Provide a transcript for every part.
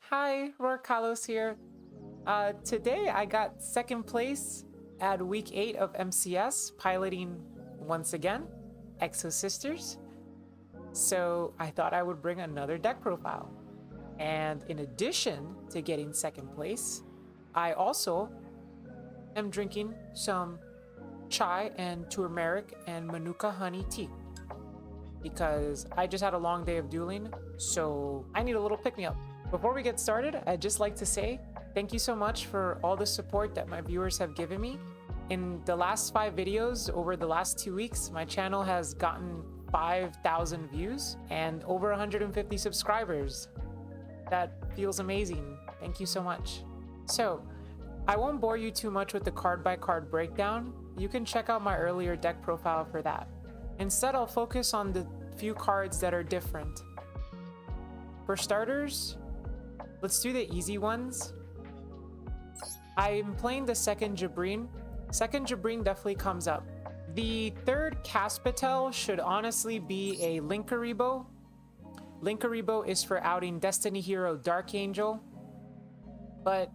Hi, Roar Carlos here. Today I got second place at week 8 of MCS, piloting once again Exosisters. So I thought I would bring another deck profile. And in addition to getting second place, I also am drinking some chai and turmeric and manuka honey tea because I just had a long day of dueling, so I need a little pick-me-up. Before we get started, I'd just like to say thank you so much for all the support that my viewers have given me. In the last 5 videos over the last 2 weeks, my channel has gotten 5,000 views and over 150 subscribers. That feels amazing. Thank you so much. So, I won't bore you too much with the card-by-card breakdown. You can check out my earlier deck profile for that. Instead, I'll focus on the few cards that are different. For starters, let's do the easy ones. I'm playing the second Jabreen. Second Jabreen definitely comes up. The third Caspitel should honestly be a Linkaribo. Linkaribo is for outing Destiny Hero Dark Angel. But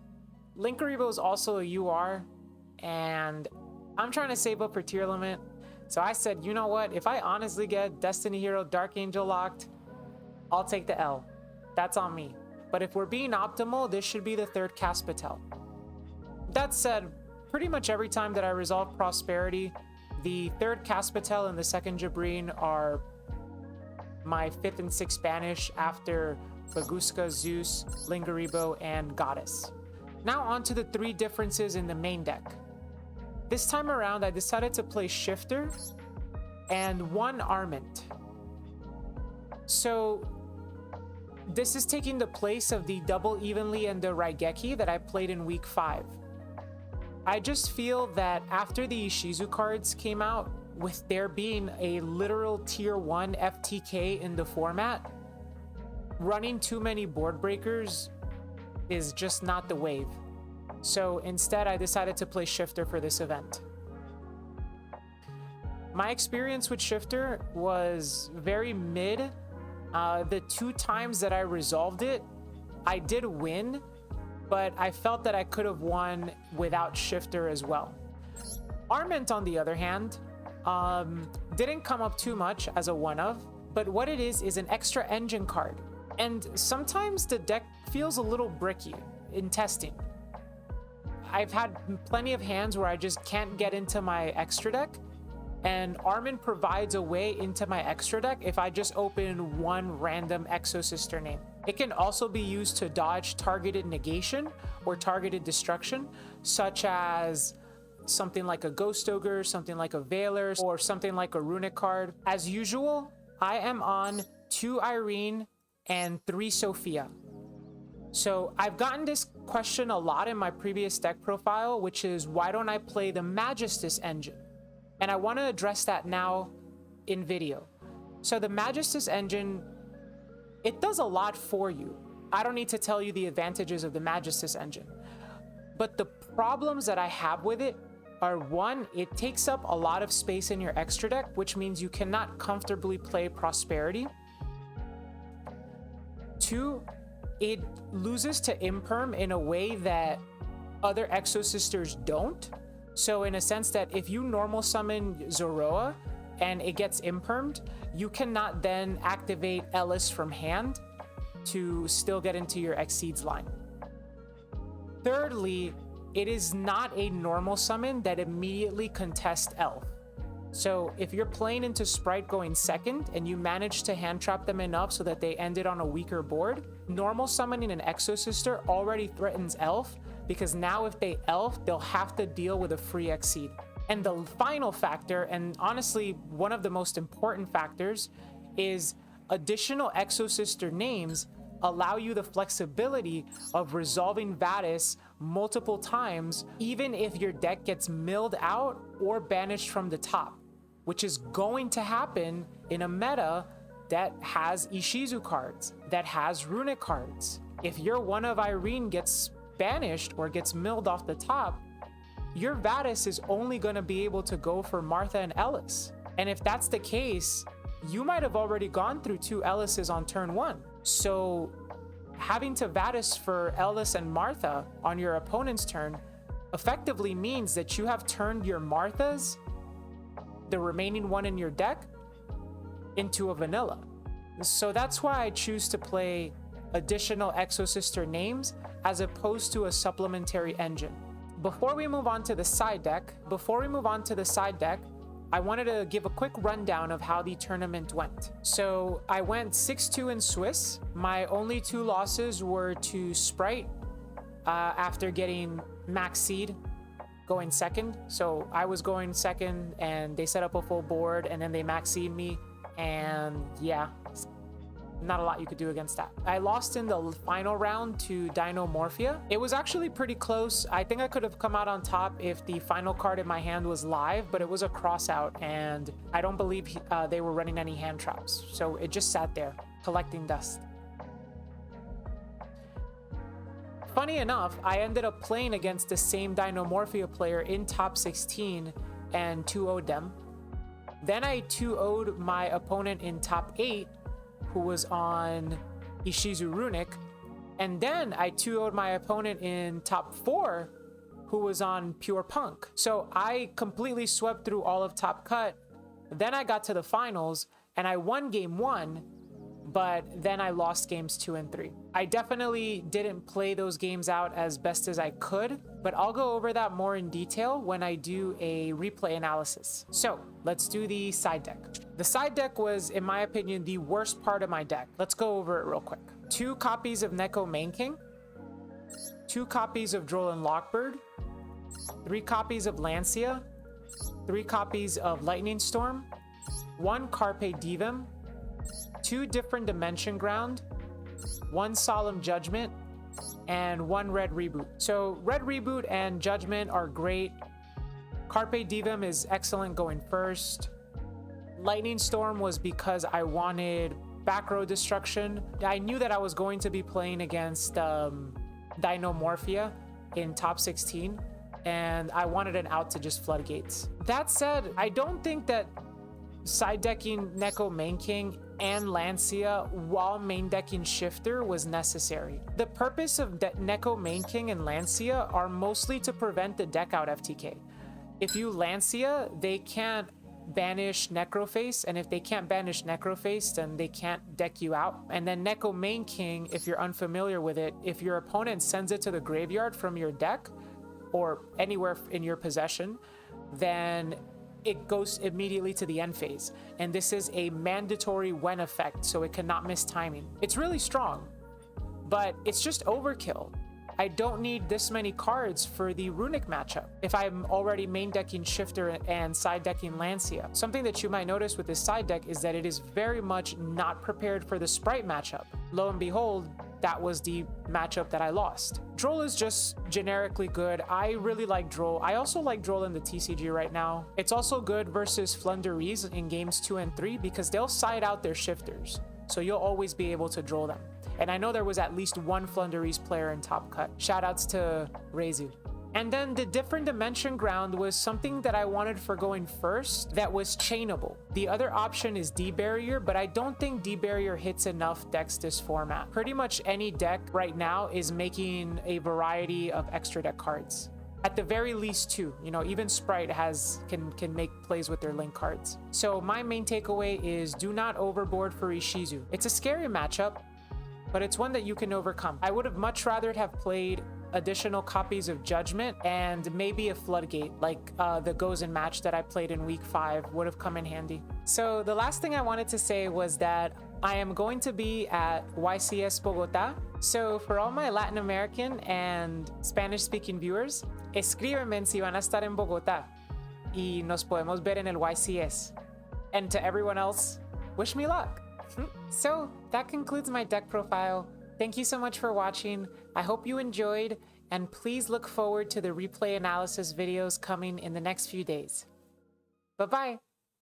Linkaribo is also a UR, and I'm trying to save up for tier limit. So I said, you know what? If I honestly get Destiny Hero Dark Angel locked, I'll take the L. That's on me. But if we're being optimal, this should be the third Caspitel. That said, pretty much every time that I resolve Prosperity, the third Caspitel and the second Jabreen are my 5th and 6th Banish after Baguska, Zeus, Lingaribo, and Goddess. Now on to the 3 differences in the main deck. This time around, I decided to play Shifter and 1 Arment. So this is taking the place of the Double Evenly and the Raigeki that I played in week 5. I just feel that after the Ishizu cards came out, with there being a literal tier 1 FTK in the format, running too many board breakers is just not the wave. So instead, I decided to play Shifter for this event. My experience with Shifter was very mid. The 2 times that I resolved it, I did win, but I felt that I could have won without Shifter as well. Arment, on the other hand, didn't come up too much as a one-of, but what it is an extra engine card. And sometimes the deck feels a little bricky in testing. I've had plenty of hands where I just can't get into my extra deck, and Arment provides a way into my extra deck if I just open 1 random Exosister name. It can also be used to dodge targeted negation or targeted destruction, such as something like a Ghost Ogre, something like a Veiler, or something like a Runic card. As usual, I am on 2 Irene and 3 Sophia. So I've gotten this question a lot in my previous deck profile, which is why don't I play the Magistus engine? And I want to address that now in video. So the Magistus engine, it does a lot for you. I don't need to tell you the advantages of the Magistus engine. But the problems that I have with it are, 1, it takes up a lot of space in your extra deck, which means you cannot comfortably play Prosperity. 2, it loses to Imperm in a way that other Exosisters don't. So in a sense that if you normal summon Zoroa and it gets Impermed, you cannot then activate Ellis from hand to still get into your Exceeds line. Thirdly, it is not a normal summon that immediately contests Elf. So if you're playing into Sprite going second and you manage to hand trap them enough so that they ended on a weaker board, normal summoning an Exosister already threatens Elf, because now if they Elf, they'll have to deal with a free Exceed. And the final factor, and honestly one of the most important factors, is additional Exosister names allow you the flexibility of resolving Vadis multiple times, even if your deck gets milled out or banished from the top, which is going to happen in a meta that has Ishizu cards, that has Runic cards. If your one of Irene gets banished or gets milled off the top, your Vadis is only going to be able to go for Martha and Ellis. And if that's the case, you might have already gone through 2 Ellises on turn 1. So having to Vadis for Ellis and Martha on your opponent's turn effectively means that you have turned your Marthas, the remaining one in your deck, into a vanilla. So that's why I choose to play additional Exosister names as opposed to a supplementary engine. Before we move on to the side deck, I wanted to give a quick rundown of how the tournament went. So I went 6-2 in Swiss. My only 2 losses were to Sprite after getting max seed going second. So I was going second and they set up a full board and then they max seed me. And yeah, not a lot you could do against that. I lost in the final round to Dinomorphia. It was actually pretty close. I think I could have come out on top if the final card in my hand was live, but it was a crossout and I don't believe they were running any hand traps. So it just sat there collecting dust. Funny enough, I ended up playing against the same Dinomorphia player in top 16 and 2-0'd them. Then I 2-0'd my opponent in top 8, who was on Ishizu Runic, and then I 2-0'd my opponent in top 4, who was on Pure Punk. So I completely swept through all of Top Cut. Then I got to the finals, and I won game 1, but then I lost games 2 and 3. I definitely didn't play those games out as best as I could, but I'll go over that more in detail when I do a replay analysis. So let's do the side deck. The side deck was, in my opinion, the worst part of my deck. Let's go over it real quick. 2 copies of Neko Main King, 2 copies of Drolan Lockbird, 3 copies of Lancia, 3 copies of Lightning Storm, 1 Carpe Diem, 2 Different Dimension Ground, 1 Solemn Judgment, and 1 Red Reboot. So Red Reboot and Judgment are great. Carpe Diem is excellent going first. Lightning Storm was because I wanted back row destruction. I knew that I was going to be playing against Dinomorphia in top 16, and I wanted an out to just floodgates. That said, I don't think that side decking Neko Main King and Lancia while main decking Shifter was necessary. The purpose of Neko Main King and Lancia are mostly to prevent the deck out FTK. If you Lancia, they can't banish Necroface, and if they can't banish Necroface, then they can't deck you out. And then Neko Main King, if you're unfamiliar with it, if your opponent sends it to the graveyard from your deck or anywhere in your possession, then it goes immediately to the end phase. And this is a mandatory when effect, so it cannot miss timing. It's really strong, but it's just overkill. I don't need this many cards for the Runic matchup if I'm already main decking Shifter and side decking Lancia. Something that you might notice with this side deck is that it is very much not prepared for the Sprite matchup. Lo and behold, that was the matchup that I lost. Droll is just generically good. I really like Droll. I also like Droll in the TCG right now. It's also good versus Flunderies in games 2 and 3 because they'll side out their Shifters, so you'll always be able to Droll them. And I know there was at least 1 Flunderies player in Top Cut. Shoutouts to Rezu. And then the Different Dimension Ground was something that I wanted for going first that was chainable. The other option is D-Barrier, but I don't think D-Barrier hits enough decks this format. Pretty much any deck right now is making a variety of extra deck cards. At the very least 2, you know, even Sprite can make plays with their link cards. So my main takeaway is do not overboard for Ishizu. It's a scary matchup, but it's one that you can overcome. I would have much rather have played additional copies of Judgment and maybe a Floodgate, like the Gozen match that I played in week 5 would have come in handy. So the last thing I wanted to say was that I am going to be at YCS Bogota. So for all my Latin American and Spanish speaking viewers, escríbeme si van a estar en Bogotá y nos podemos ver en el YCS. And to everyone else, wish me luck. So that concludes my deck profile. Thank you so much for watching. I hope you enjoyed, and please look forward to the replay analysis videos coming in the next few days. Bye-bye.